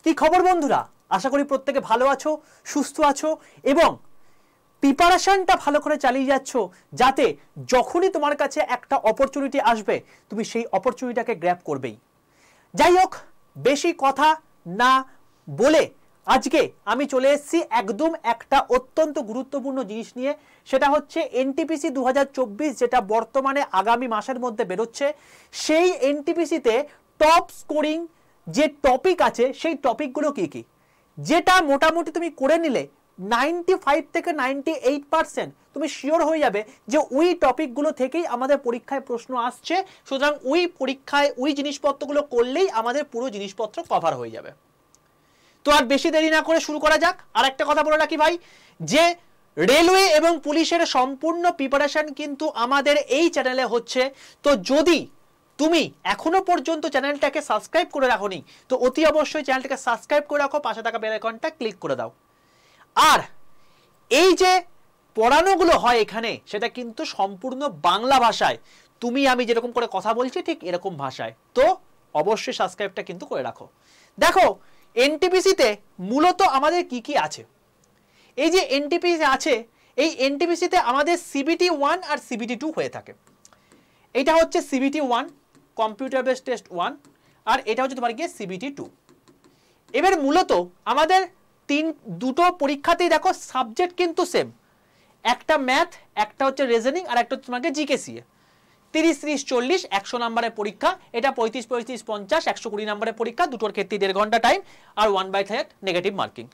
কি খবর বন্ধুরা, আশা করি প্রত্যেকে ভালো আছো, সুস্থ আছো এবং প্রিপারেশনটা ভালো করে চালিয়ে যাচ্ছ, যাতে যখনই তোমার কাছে একটা অপরচুনিটি আসবে তুমি সেই অপরচুনিটিটাকে গ্র্যাব করবেই। যাই হোক, বেশি কথা না বলে আজকে আমি চলে এসেছি একদম একটা অত্যন্ত গুরুত্বপূর্ণ জিনিস নিয়ে। সেটা হচ্ছে এনটিপিসি 2024, যেটা বর্তমানে আগামী মাসের মধ্যে বেরোচ্ছে। সেই এনটিপিসিতে টপ স্কোরিং যে টপিক আছে সেই টপিকগুলো কি কি, যেটা মোটামুটি তুমি করে নিলে 95 থেকে 98% তুমি শিওর হয়ে যাবে যে ওই টপিকগুলো থেকেই আমাদের পরীক্ষায় প্রশ্ন আসছে। সুতরাং ওই পরীক্ষায় ওই জিনিসপত্রগুলো করলেই আমাদের পুরো জিনিসপত্র কভার হয়ে যাবে। তো আর বেশি দেরি না করে শুরু করা যাক। আর একটা কথা বলে রাখি ভাই, যে রেলওয়ে এবং পুলিশের সম্পূর্ণ প্রিপারেশন কিন্তু আমাদের এই চ্যানেলে হচ্ছে। তো যদি তুমি এখনো পর্যন্ত চ্যানেলটাকে সাবস্ক্রাইব করে রাখোনি তো অতি অবশ্যই চ্যানেলটাকে সাবস্ক্রাইব করে রাখো, পাশে থাকা বেল আইকনটা ক্লিক করে দাও। আর এই যে পড়ানোগুলো হয় এখানে সেটা কিন্তু সম্পূর্ণ বাংলা ভাষায়, তুমি আমি যেরকম করে কথা বলছি ঠিক এরকম ভাষায়। তো অবশ্যই সাবস্ক্রাইবটা কিন্তু করে রাখো। দেখো, এনটিপিসিতে মূলত আমাদের কি কি আছে। এই যে এনটিপিসি আছে, এই এনটিপিসিতে আমাদের সিবিটি 1 আর সিবিটি 2 হয়ে থাকে। এটা হচ্ছে সিবিটি 1 কম্পিউটার বেসড টেস্ট 1, আর এটা হচ্ছে তোমার গিয়ে সিবিটি 2। এবার মূলত আমাদের দুটো পরীক্ষাতেই দেখো সাবজেক্ট কিন্তু সেম, একটা ম্যাথ, একটা হচ্ছে রিজনিং, আর একটা হচ্ছে তোমাকে জিকেসিএ। 30-30-40 100 নম্বরের পরীক্ষা। এটা 35-35-50 120 নম্বরের পরীক্ষা। দুটোর ক্ষেত্রে 1.5 ঘন্টা টাইম আর 1/3 নেগেটিভ মার্কিং।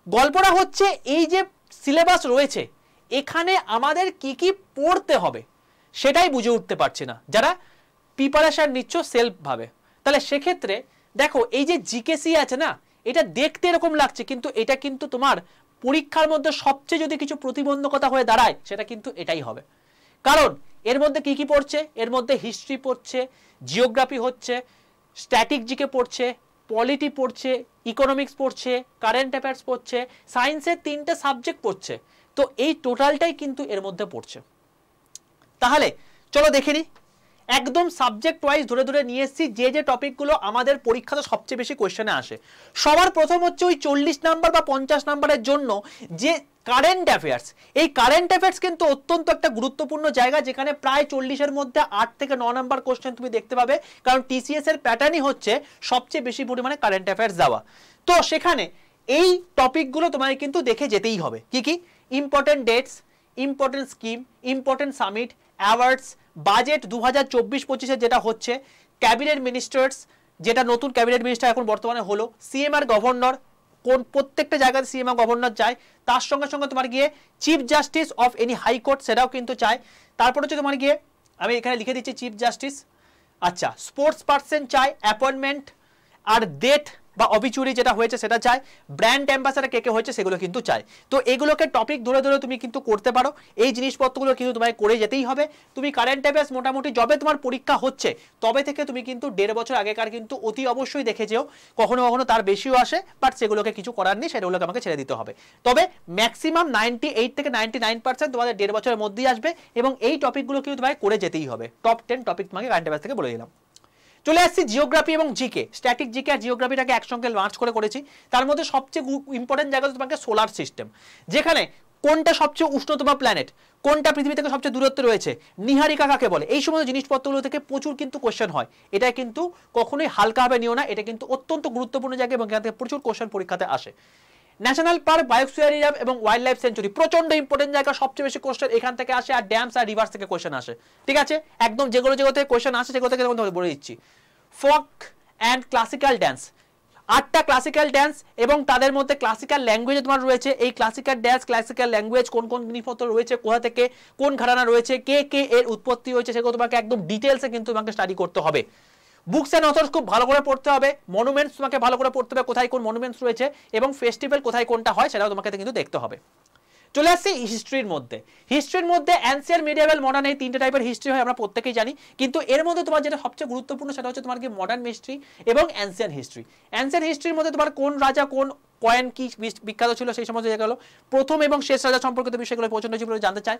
গল্পটা হচ্ছে এই যে সিলেবাস রয়েছে এখানে আমাদের কি কি পড়তে হবে সেটাই বুঝে উঠতে পারছি না যারা প্রিপারেশন নিচ্ছ সেলফ ভাবে। তাহলে সেক্ষেত্রে দেখো, এই যে জিকেসি আছে না, এটা দেখতে এরকম লাগছে কিন্তু এটা কিন্তু তোমার পরীক্ষার মধ্যে সবচেয়ে যদি কিছু প্রতিবন্ধকতা হয়ে দাঁড়ায় সেটা কিন্তু এটাই হবে। কারণ এর মধ্যে কি কি পড়ছে, এর মধ্যে হিস্ট্রি পড়ছে, জিওগ্রাফি হচ্ছে, স্ট্যাটিক জিকে পড়ছে, পলিটি পড়ছে, ইকোনমিক্স পড়ছে, কারেন্ট অ্যাফেয়ার্স পড়ছে, সায়েন্সের 3টে সাবজেক্ট পড়ছে। তো এই টোটালটাই কিন্তু এর মধ্যে পড়ছে। তাহলে চলো দেখে নিই, একদম সাবজেক্ট ওয়াইজ ধরে ধরে নিয়ে এসেছি যে যে টপিকগুলো আমাদের পরীক্ষাতে সবচেয়ে বেশি কোয়েশ্চেনে আসে। সবার প্রথম হচ্ছে ওই 40 নাম্বার বা 50 নাম্বারের জন্য যে কারেন্ট অ্যাফেয়ার্স। এই কারেন্ট অ্যাফেয়ার্স কিন্তু অত্যন্ত একটা গুরুত্বপূর্ণ জায়গা, যেখানে প্রায় 40-এর মধ্যে 8 থেকে 9 নাম্বার কোয়েশ্চেন তুমি দেখতে পাবে। কারণ টিসিএস এর প্যাটার্নই হচ্ছে সবচেয়ে বেশি পরিমাণে কারেন্ট অ্যাফেয়ার্স দেওয়া। তো সেখানে এই টপিকগুলো তোমাকে কিন্তু দেখে যেতেই হবে। কি কি? Important dates, important scheme, important summit, awards, budget 2024-25 যেটা হচ্ছে, ক্যাবিনেট মিনিস্টার্স, যেটা নতুন ক্যাবিনেট মিনিস্টার এখন বর্তমানে হলো, সিএমআর গভর্নর, কোন প্রত্যেকটা জায়গায় সিএমআর গভর্নর চায়, তার সঙ্গে সঙ্গে তোমার গিয়ে chief justice of any high court সেটাও কিন্তু চায়। তারপর হচ্ছে তোমার গিয়ে আমি এখানে লিখে দিচ্ছি চিফ জাস্টিস। আচ্ছা, স্পোর্টস পার্সন চায়, অ্যাপয়েন্টমেন্ট আর ডেট বা অবিচুরি যেটা হয়েছে সেটা চায়, ব্র্যান্ড অ্যাম্বাসাডার কে কে হয়েছে সেগুলো কিন্তু চায়। তো এগুলোকে টপিক ধরে ধরে তুমি কিন্তু করতে পারো। এই জিনিসপত্রগুলো কিন্তু তোমায় করে যেতেই হবে। তুমি কারেন্ট অ্যাফেয়ার্স মোটামুটি যবে তোমার পরীক্ষা হচ্ছে তবে থেকে তুমি কিন্তু 1.5 বছর আগেকার কিন্তু অতি অবশ্যই দেখে যেও। কখনো কখনো তার বেশিও আসে, বাট সেগুলোকে কিছু করার নেই, সেগুলোকে আমাকে ছেড়ে দিতে হবে। তবে ম্যাক্সিমাম 98 থেকে 99% তোমাদের 1.5 বছরের মধ্যেই আসবে এবং এই টপিকগুলো কিন্তু তোমায় করে যেতেই হবে। টপ 10 টপিক তোমাকে কারেন্ট অ্যাফেয়ার্স থেকে বলে দিলাম। চলে আসছি জিওগ্রাফি এবং জিকে। স্ট্যাটিক জিকে আর জিওগ্রাফিটাকে একসঙ্গে লঞ্চ করেছি। তার মধ্যে সবচেয়ে ইম্পর্টেন্ট জায়গা তোমাকে সোলার সিস্টেম, যেখানে কোনটা সবচেয়ে উষ্ণতম প্ল্যানেট, কোনটা পৃথিবী থেকে সবচেয়ে দূরত্বে রয়েছে, নিহারিকা কাকে বলে, এই সমস্ত জিনিসপত্রগুলো থেকে প্রচুর কিন্তু কোশ্চেন হয়। এটা কিন্তু কখনোই হালকাভাবে নিও না, এটা কিন্তু অত্যন্ত গুরুত্বপূর্ণ জায়গা এবং এখান থেকে প্রচুর কোশ্চেন পরীক্ষাতে আসে। ন্যাশনাল পার্ক, বায়োস্ফিয়ার রিজার্ভ এবং ওয়াইল্ড লাইফ সেঞ্চুরি প্রচন্ড ইম্পর্টেন্ট জায়গা, সবচেয়ে বেশি কোশ্চেন এখান থেকে আসে। আর ড্যামস আর রিভার্স থেকে কোশ্চেন আসে। ঠিক আছে, একদম যেগুলো থেকে কোশ্চেন আসে সেগুলো থেকে বলে দিচ্ছি। ফোক অ্যান্ড ক্লাসিক্যাল ড্যান্স, 8টা ক্লাসিক্যাল ড্যান্স এবং তাদের মধ্যে ক্লাসিক্যাল ল্যাঙ্গুয়েজ তোমার রয়েছে। এই ক্লাসিক্যাল ড্যান্স, ক্লাসিক্যাল ল্যাঙ্গুয়েজ কোন কোন জিনিসপত্র রয়েছে, কোথা থেকে কোন ঘরানা রয়েছে, কে কে এর উৎপত্তি হয়েছে, সেগুলো তোমাকে একদম ডিটেলসে কিন্তু তোমাকে স্টাডি করতে হবে। বুকস অ্যান্ড অথর্স খুব ভালো করে পড়তে হবে। মনুমেন্টস তোমাকে ভালো করে পড়তে হবে, কোথায় কোন মনুমেন্টস রয়েছে এবং ফেস্টিভ্যাল কোথায় কোনটা হয় সেটাও তোমাকে কিন্তু দেখতে হবে। চলে আসছি হিস্ট্রির মধ্যে। হিস্ট্রির মধ্যে অ্যানসিয়েন্ট, মিডিয়েভাল, মডার্ন, এই 3টে টাইপের হিস্ট্রি হয়, আমরা প্রত্যেকেই জানি। কিন্তু এর মধ্যে তোমার যেটা সবচেয়ে গুরুত্বপূর্ণ সেটা হচ্ছে তোমার কি মডার্ন হিস্ট্রি এবং অ্যানসিয়েন্ট হিস্ট্রি। অ্যানসিয়েন্ট হিস্ট্রির মধ্যে তোমার কোন রাজা কোন কয়েন কি বিখ্যাত ছিল সেই সমস্ত জায়গাগুলো, প্রথম এবং শেষ রাজা সম্পর্কিত বিষয়গুলো প্রচন্ড জীবনে জানতে চায়।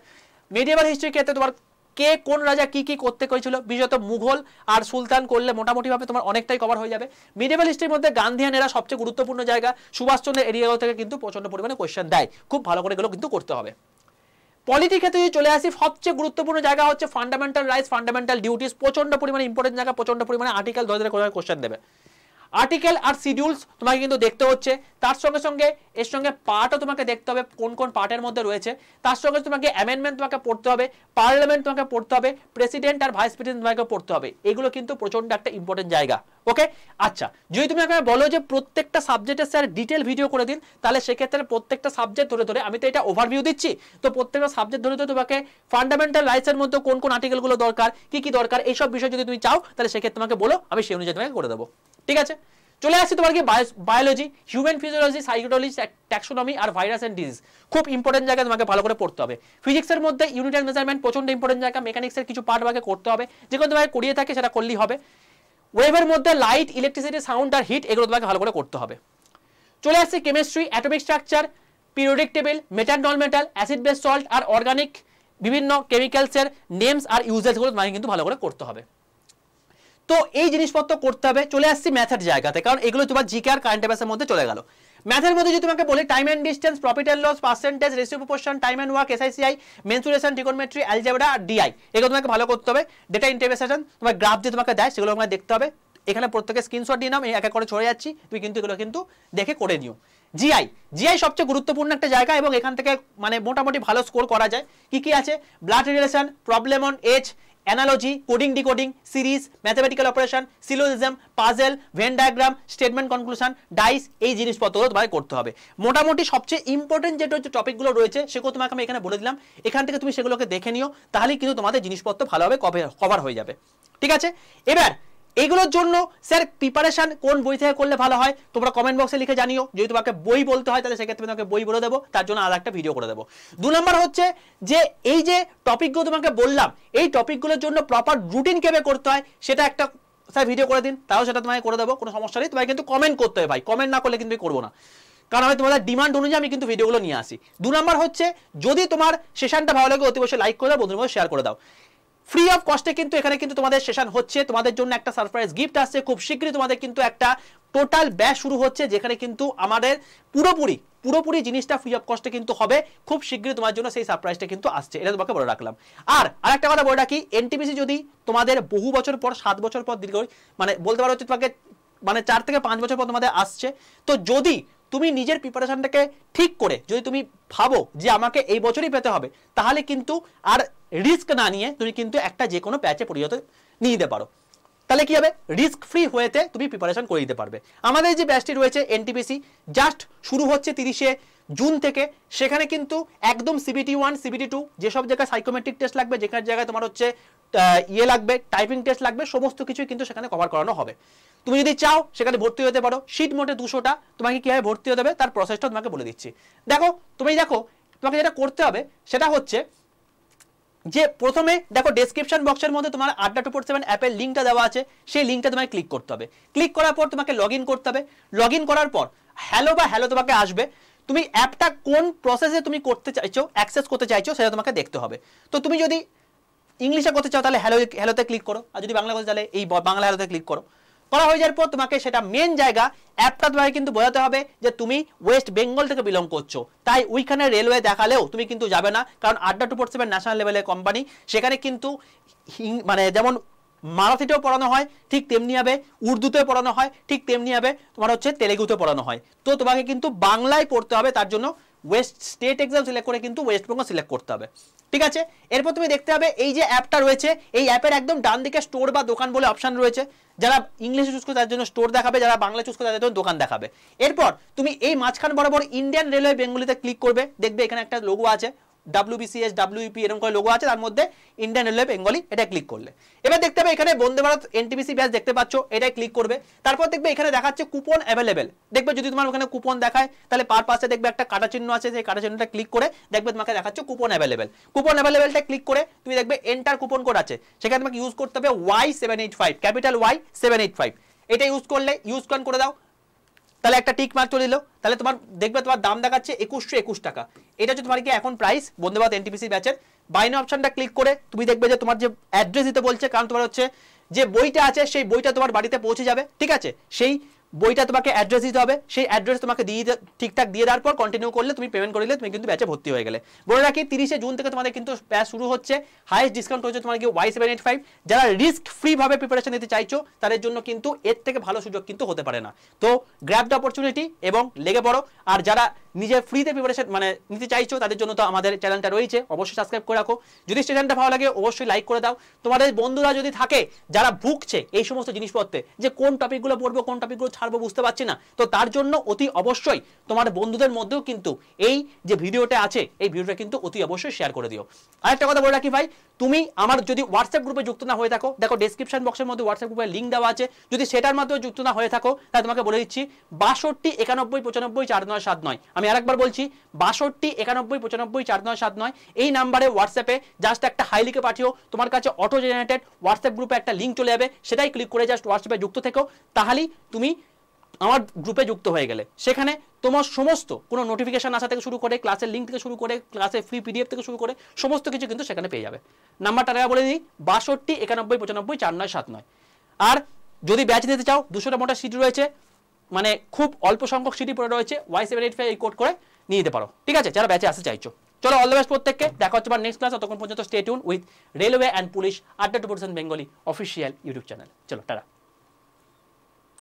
মিডিয়েভাল হিস্ট্রির ক্ষেত্রে তোমার কে কোন রাজা কি কি করতে করেছিল, বিশেষত মুঘল আর সুলতান করলে মোটামুটিভাবে তোমার অনেকটাই কভার হয়ে যাবে। মিডিয়েভাল হিস্ট্রির মধ্যে গান্ধিয়ান এরা সবচেয়ে গুরুত্বপূর্ণ জায়গা, সুভাষচন্দ্রের এরিয়াগুলো থেকে কিন্তু প্রচন্ড পরিমাণে কোয়েশ্চেন দেয়, খুব ভালো করে এগুলো কিন্তু করতে হবে। পলিটির ক্ষেত্রে যদি চলে আসি, সবচেয়ে গুরুত্বপূর্ণ জায়গা হচ্ছে ফান্ডামেন্টাল রাইটস, ফান্ডামেন্টাল ডিউটিস, প্রচন্ড পরিমাণে ইম্পর্টেন্ট জায়গা, প্রচন্ড পরিমাণে আর্টিকেল ধরে ধরে কোশ্চেন দেবে। আর্টিকেল আর শিডিউলস তোমাকে কিন্তু দেখতে হচ্ছে, তার সঙ্গে সঙ্গে এর সঙ্গে পার্টও তোমাকে দেখতে হবে কোন কোন পার্টের মধ্যে রয়েছে, তার সঙ্গে তোমাকে অ্যামেন্ডমেন্ট তোমাকে পড়তে হবে, পার্লামেন্ট তোমাকে পড়তে হবে, প্রেসিডেন্ট আর ভাইস প্রেসিডেন্ট তোমাকে পড়তে হবে, এগুলো কিন্তু প্রচন্ড একটা ইম্পর্টেন্ট জায়গা। ওকে, আচ্ছা যদি তুমি আমাকে বলো যে প্রত্যেকটা সাবজেক্টের স্যার ডিটেল ভিডিও করে দিন, তাহলে সেক্ষেত্রে প্রত্যেকটা সাবজেক্ট ধরে ধরে, আমি তো এটা ওভারভিউ দিচ্ছি, তো প্রত্যেকটা সাবজেক্ট ধরে ধরে তোমাকে ফান্ডামেন্টাল রাইটসের মধ্যে কোন কোন আর্টিকেলগুলো দরকার, কি কি দরকার, এইসব বিষয় যদি তুমি চাও তাহলে সেক্ষেত্রে তোমাকে বলো, আমি সেই অনুযায়ী তোমাকে করে দেবো। ঠিক আছে, চলে আসছি তোমার কি biology, human physiology, psychology, taxonomy আর ভাইরাস এন্ড ডিজিজ, খুব ইম্পর্টেন্ট জায়গা, তোমাকে ভালো করে পড়তে হবে। ফিজিক্সের মধ্যে ইউনিট এন্ড মেজারমেন্ট প্রচন্ড ইম্পর্টেন্ট জায়গা, মেকানিক্সের কিছু পার্ট তোমাকে করতে হবে, যেগুলো তোমাকে করিয়ে থাকে সেটা করলেই হবে। ওয়েভের মধ্যে লাইট, ইলেকট্রিসিটি, সাউন্ড আর হিট, এগুলো তোমাকে ভালো করে করতে হবে। চলে আসছে chemistry, atomic structure, periodic table, metal non metal, acid base salt আর অর্গানিক বিভিন্ন কেমিক্যালসের নেমস আর ইউজেসগুলো তোমাকে কিন্তু ভালো করে করতে হবে। তো এই জিনিসপত্র করতে হবে। চলে আসছি ম্যাথের জায়গাতে, কারণ এগুলো তোমার জিকে আর কারেন্ট অ্যাফেয়ার্সের মধ্যে চলে গেল। ম্যাথের মধ্যে যদি তোমাকে বলি time and distance, profit and loss, percentage, ratio proportion, time and work, SI CI, mensuration, trigonometry, algebra আর ডিআই, এগুলো তোমাকে ভালো করতে হবে। ডেটা ইন্টারপ্রিটেশন, তোমার গ্রাফ যে তোমাকে দেয় সেগুলো তোমাকে দেখতে হবে। এখানে প্রত্যেকে স্ক্রিনশট নিয়ে নাও, আমি এক এক করে ছড়ে যাচ্ছি, তুমি কিন্তু এগুলো কিন্তু দেখে করে নিও। জিআই, জিআই সবচেয়ে গুরুত্বপূর্ণ একটা জায়গা এবং এখান থেকে মানে মোটামুটি ভালো স্কোর করা যায়। কি কি আছে, blood relation, problem on age, analogy, coding decoding, series, mathematical operation, syllogism, puzzle, Venn diagram, statement conclusion, dice, এই জিনিসপত্রগুলো তোমাকে করতে হবে। মোটামুটি সবচেয়ে ইম্পর্টেন্ট যে টপিকগুলো রয়েছে সেগুলো তোমাকে আমি এখানে বলে দিলাম, এখান থেকে তুমি সেগুলোকে দেখে নিও, তাহলেই কিন্তু তোমাদের জিনিসপত্র ভালোভাবে কভার হয়ে যাবে। ঠিক আছে, এবার এগুলোর জন্য স্যার প্রিপারেশন কোন বই থেকে করলে ভালো হয় তোমরা কমেন্ট বক্সে লিখে জানিও। যদি তোমাকে বই বলতে হয় তাহলে সেক্ষেত্রে তোমাকে বই বলে দেবো, তার জন্য আলাদা একটা ভিডিও করে দেবো। 2 নম্বর হচ্ছে যে এই যে টপিকগুলো তোমাকে বললাম, এই টপিকগুলোর জন্য প্রপার রুটিন কিভাবে করতে হয় সেটা একটা স্যার ভিডিও করে দিন, তাও সেটা তোমাকে করে দেবো, কোনো সমস্যা নেই। তোমাকে কিন্তু কমেন্ট করতে হবে ভাই, কমেন্ট না করলে কিন্তু করবো না, কারণ আমি তোমাদের ডিমান্ড অনুযায়ী আমি কিন্তু ভিডিওগুলো নিয়ে আসি। 2 নম্বর হচ্ছে যদি তোমার সেশনটা ভালো লাগে অতি অবশ্যই লাইক করে দাও, বন্ধুদের মধ্যে শেয়ার করে দাও। ফ্রি অফ কস্টে কিন্তু এখানে কিন্তু তোমাদের সেশন হচ্ছে, তোমাদের জন্য একটা সারপ্রাইজ গিফট আসছে, খুব শীঘ্রই তোমাদের কিন্তু একটা টোটাল ব্যাচ শুরু হচ্ছে, যেখানে কিন্তু আমাদের পুরোপুরি জিনিসটা ফ্রি অফ কস্টে কিন্তু হবে। খুব শীঘ্রই তোমার জন্য সেই সারপ্রাইজটা কিন্তু আসছে, এটা তোমাকে বলে রাখলাম। আর আরেকটা কথা বলে রাখি, এনটিপিসি যদি তোমাদের বহু বছর পর, 7 বছর পর দীর্ঘ মানে বলতে পারো হচ্ছে তোমাকে মানে 4 থেকে 5 বছর পর তোমাদের আসছে, তো যদি তুমি নিজের প্রিপারেশনটাকে ঠিক করে যদি তুমি ভাবো যে আমাকে এই বছরই পেতে হবে, তাহলে কিন্তু আর রিস্ক না নিয়ে তুমি কিন্তু একটা যে কোনো ব্যাচে পরিণত নিয়ে নিতে পারো। তাহলে কি হবে, রিস্ক ফ্রি হয়েতে তুমি প্রিপারেশন করে দিতে পারবে। আমাদের যে ব্যাচটি রয়েছে এনটিপিসি জাস্ট শুরু হচ্ছে 30শে জুন থেকে, সেখানে কিন্তু একদম সিবিটি 1 সিবিটি 2 যেসব জায়গায় সাইকোমেট্রিক টেস্ট লাগবে, যেখানে জায়গায় তোমার হচ্ছে লাগবে, টাইপিং টেস্ট লাগবে, সমস্ত কিছুই কিন্তু সেখানে কভার করানো হবে। তুমি যদি চাও সেখানে ভর্তি হতে পারো, শীট মোটে 200টা, তোমাকে কিভাবে ভর্তি হতে হবে তার প্রসেসটা তোমাকে বলে দিচ্ছি। দেখো তোমাকে যেটা করতে হবে সেটা হচ্ছে যে প্রথমে দেখো ডেসক্রিপশন বক্সের মধ্যে তোমার আড্ডা 247 অ্যাপের লিঙ্কটা দেওয়া আছে, সেই লিঙ্কটা তোমাকে ক্লিক করতে হবে। ক্লিক করার পর তোমাকে লগ ইন করতে হবে। লগ ইন করার পর হ্যালো তোমাকে আসবে, তুমি অ্যাপটা কোন প্রসেসে তুমি করতে চাইছো, অ্যাক্সেস করতে চাইছো সেটা তোমাকে দেখতে হবে। তো তুমি যদি ইংলিশে করতে চাও তাহলে হ্যালোতে ক্লিক করো, আর যদি বাংলা করতে চাইলে এই বাংলা হ্যালোতে ক্লিক করো। করা হয়ে যাওয়ার পর তোমাকে সেটা মেন জায়গা অ্যাপটা তোমাকে কিন্তু বোঝাতে হবে যে তুমি ওয়েস্ট বেঙ্গল থেকে বিলং করছো, তাই ওইখানে রেলওয়ে দেখালেও তুমি কিন্তু যাবে না, কারণ আড্ডা 247 ন্যাশনাল লেভেলের কোম্পানি, সেখানে কিন্তু মানে যেমন মারাঠিতেও পড়ানো হয় ঠিক তেমনি হবে, উর্দুতেও পড়ানো হয় ঠিক তেমনি হবে, তোমার হচ্ছে তেলেগুতেও পড়ানো হয়। তো তোমাকে কিন্তু বাংলায় পড়তে হবে, তার জন্য ওয়েস্ট স্টেট এক্সাম সিলেক্ট করে কিন্তু ওয়েস্ট বেঙ্গল সিলেক্ট করতে হবে। ঠিক আছে, এরপর তুমি দেখতে হবে এই যে অ্যাপটা রয়েছে, এই অ্যাপের একদম ডান দিকে স্টোর বা দোকান বলে অপশন রয়েছে। যারা ইংলিশে চুজ করে তার জন্য স্টোর দেখাবে, যারা বাংলা চুজ করে তাদের জন্য দোকান দেখাবে। এরপর তুমি এই মাঝখান বরাবর ইন্ডিয়ান রেলওয়ে বেঙ্গলিতে ক্লিক করবে, দেখবে এখানে একটা লোগো আছে WBCS WEP এরকম করে লোগো আছে, তার মধ্যে ইন্ডিয়ান রেলওয়ে বেঙ্গলি, এটা ক্লিক করলে এবার দেখতে হবে এখানে বন্দে ভারত এনটিপিসি ব্যাচ দেখতে পাচ্ছ, এটাই ক্লিক করবে। তারপর দেখবে এখানে দেখাচ্ছে কুপন অ্যাভেলেবেল, দেখবে যদি তোমার ওখানে কুপন দেখায় তাহলে পার পাশে দেখবে একটা কাটা চিহ্ন আছে, সেই কাটা চিহ্নটা ক্লিক করে দেখবে তোমাকে দেখাচ্ছে কুপন অ্যাভেলেবেল। কুপন অ্যাভেলেবেলটা ক্লিক করে তুমি দেখবে এন্টার কুপন কোড আছে, সেখানে তোমাকে ইউজ করতে হবে Y785, ক্যাপিটাল Y785, এটা ইউজ করলে ইউজ করে দাও, তাহলে একটা টিক মার্ক চলে দিল, তাহলে তোমার দেখবে তোমার দাম দেখাচ্ছে 2121 টাকা। এটা হচ্ছে তোমার কি এখন প্রাইস বন্দে ভারত এনটিপিসি ব্যাচের, বাই নাও অপশনটা ক্লিক করে তুমি দেখবে যে তোমার যে অ্যাড্রেস দিতে বলছে, কারণ তোমার হচ্ছে যে বইটা আছে সেই বইটা তোমার বাড়িতে পৌঁছে যাবে, ঠিক আছে? সেই বইটা তোমাকে অ্যাড্রেস দিতে হবে, সেই অ্যাড্রেস তোমাকে দিয়ে ঠিকঠাক দিয়ে দেওয়ার পর কন্টিনিউ করলে, তুমি পেমেন্ট করলে তুমি কিন্তু ব্যাচে ভর্তি হয়ে গেলে। বলে রাখি 30শে জুন থেকে তোমাদের কিন্তু ব্যাচ শুরু হচ্ছে। হাইয়েস্ট ডিসকাউন্ট হচ্ছে তোমার কি Y785। যারা রিস্ক ফ্রি ভাবে প্রিপারেশন নিতে চাইছো তাদের জন্য কিন্তু এর থেকে ভালো সুযোগ কিন্তু হতে পারে না। তো গ্র্যাব দ্য অপরচুনিটি এবং লেগে পড়ো। আর যারা নিজে ফ্রিতে প্রিপারেশন মানে নিতে চাইছো তাদের জন্য তো আমাদের চ্যানেলটা রয়েছে, অবশ্যই সাবস্ক্রাইব করে রাখো। যদি চ্যানেলটা ভালো লাগে অবশ্যই লাইক করে দাও। তোমাদের বন্ধুরা যদি থাকে যারা ভুগছে এই সমস্ত জিনিসপত্রে, যে কোন টপিকগুলো পড়বো কোন টপিকগুলো ছাড়বো বুঝতে পারছি না, তো তার জন্য অতি অবশ্যই তোমার বন্ধুদের মধ্যেও কিন্তু এই যে ভিডিওটা আছে এই ভিডিওটা কিন্তু অতি অবশ্যই শেয়ার করে দিও। আরেকটা কথা বলে রাখি ভাই, তুমি আমার যদি হোয়াটসঅ্যাপ গ্রুপে যুক্ত না হয়ে থাকো, দেখো ডেসক্রিপশন বক্সের মধ্যে হোয়াটসঅ্যাপ গ্রুপের লিঙ্ক দেওয়া আছে, যদি সেটার মাধ্যমে যুক্ত না হয়ে থাকো তাহলে তোমাকে বলে দিচ্ছি 62 91 95 4979। আমি আরেকবার বলছি 62 91 95 4979 এই নাম্বারে হোয়াটসঅ্যাপে জাস্ট একটা হাই লিখে পাঠিও, তোমার কাছে অটো জেনারেটেড হোয়াটসঅ্যাপ গ্রুপে একটা লিঙ্ক চলে যাবে, সেটাই ক্লিক করে জাস্ট হোয়াটসঅ্যাপে যুক্ত থেকো, তাহলেই তুমি আমার গ্রুপে যুক্ত হয়ে গেলে। সেখানে তোমার সমস্ত কোনো নোটিফিকেশন আসা থেকে শুরু করে ক্লাসের লিঙ্ক থেকে শুরু করে ক্লাসের ফ্রি পিডিএফ থেকে শুরু করে সমস্ত কিছু কিন্তু সেখানে পেয়ে যাবে। নাম্বারটা বলে দিই 62 91 95 4979। আর যদি ব্যাচ নিতে চাও 200টা মোটা সিট রয়েছে, মানে খুব অল্প সংখ্যক সিটি পড়ে রয়েছে, Y785 এই কোড করে নিয়ে নিতে পারো, ঠিক আছে, যারা ব্যাচে আসতে চাইছো। চলো অল দ্য বেস্ট প্রত্যেককে, দেখা হচ্ছে আমার নেক্সট ক্লাস। ততক্ষণ পর্যন্ত stay tune with railway and police আড্ডা 2% বেঙ্গলি অফিসিয়াল ইউটিউব চ্যানেল। চলো টাটা।